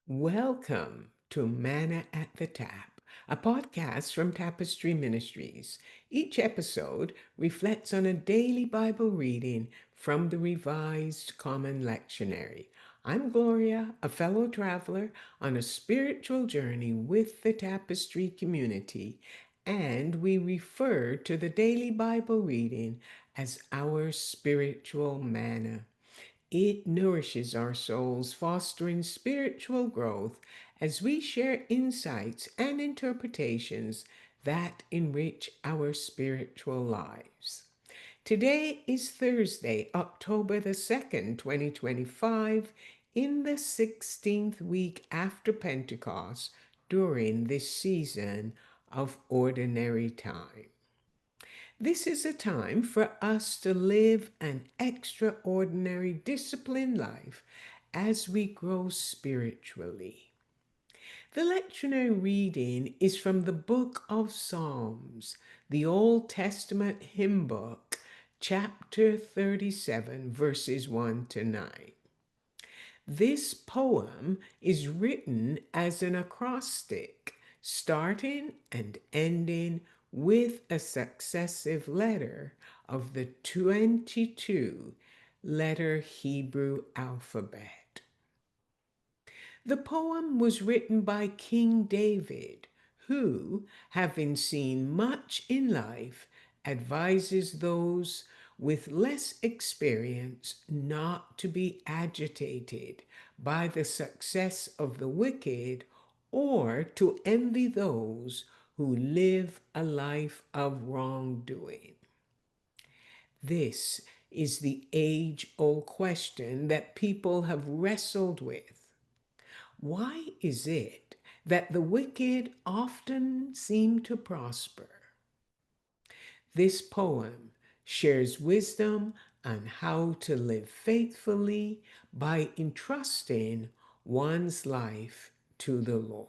Welcome to Manna at the Tap, a podcast from Tapestry Ministries. Each episode reflects on a daily Bible reading from the Revised Common Lectionary. I'm Gloria, a fellow traveler on a spiritual journey with the Tapestry community, and we refer to the daily Bible reading as our spiritual manna. It nourishes our souls, fostering spiritual growth as we share insights and interpretations that enrich our spiritual lives. Today is Thursday, October the 2nd, 2025, in the 16th week after Pentecost during this season of ordinary time. This is a time for us to live an extraordinary disciplined life as we grow spiritually. The lectionary reading is from the book of Psalms, the Old Testament hymn book, chapter 37, verses 1 to 9. This poem is written as an acrostic, starting and ending with a successive letter of the 22 letter Hebrew alphabet. The poem was written by King David, who, having seen much in life, advises those with less experience not to be agitated by the success of the wicked or to envy those who live a life of wrongdoing. This is the age-old question that people have wrestled with. Why is it that the wicked often seem to prosper? This poem shares wisdom on how to live faithfully by entrusting one's life to the Lord.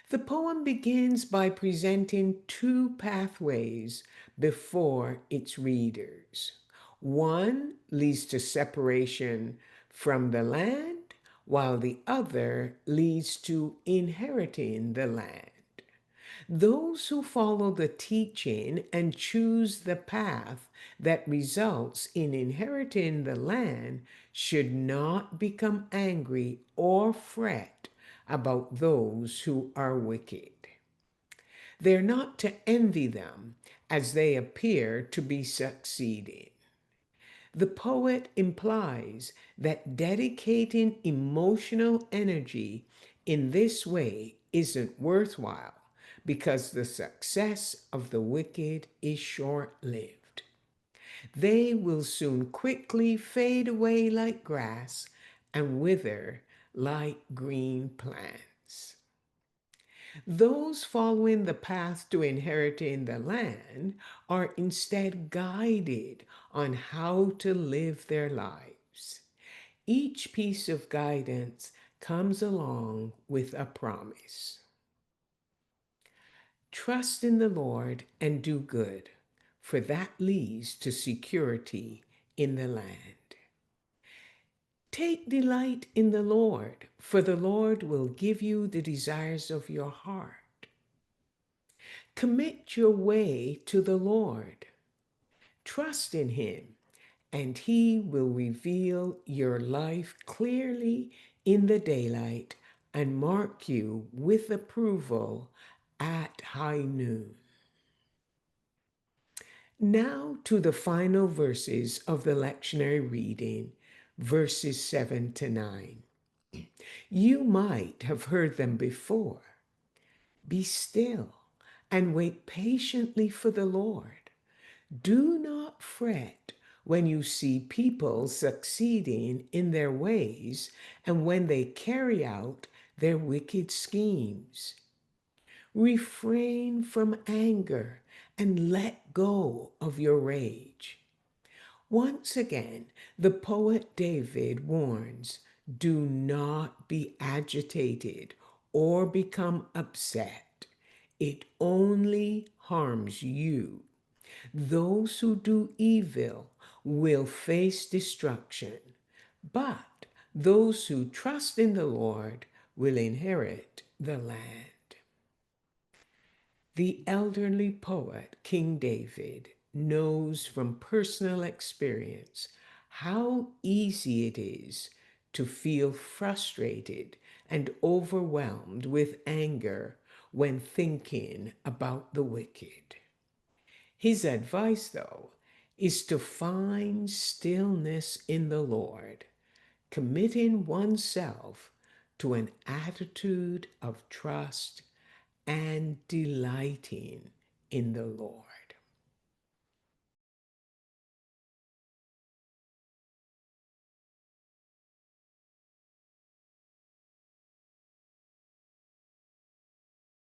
The poem begins by presenting two pathways before its readers. One leads to separation from the land, while the other leads to inheriting the land. Those who follow the teaching and choose the path that results in inheriting the land should not become angry or fret about those who are wicked. They're not to envy them as they appear to be succeeding. The poet implies that dedicating emotional energy in this way isn't worthwhile because the success of the wicked is short-lived. They will soon quickly fade away like grass and wither like green plants. Those following the path to inheriting the land are instead guided on how to live their lives. Each piece of guidance comes along with a promise. Trust in the Lord and do good, for that leads to security in the land. Take delight in the Lord, for the Lord will give you the desires of your heart. Commit your way to the Lord. Trust in Him, and He will reveal your life clearly in the daylight and mark you with approval at high noon. Now to the final verses of the lectionary reading, verses 7 to 9. You might have heard them before. Be still and wait patiently for the Lord. Do not fret when you see people succeeding in their ways and when they carry out their wicked schemes. Refrain from anger and let go of your rage. Once again, the poet David warns, do not be agitated or become upset. It only harms you. Those who do evil will face destruction, but Those who trust in the Lord will inherit the land. The elderly poet, King David, knows from personal experience how easy it is to feel frustrated and overwhelmed with anger when thinking about the wicked. His advice, though, is to find stillness in the Lord, committing oneself to an attitude of trust and delighting in the Lord.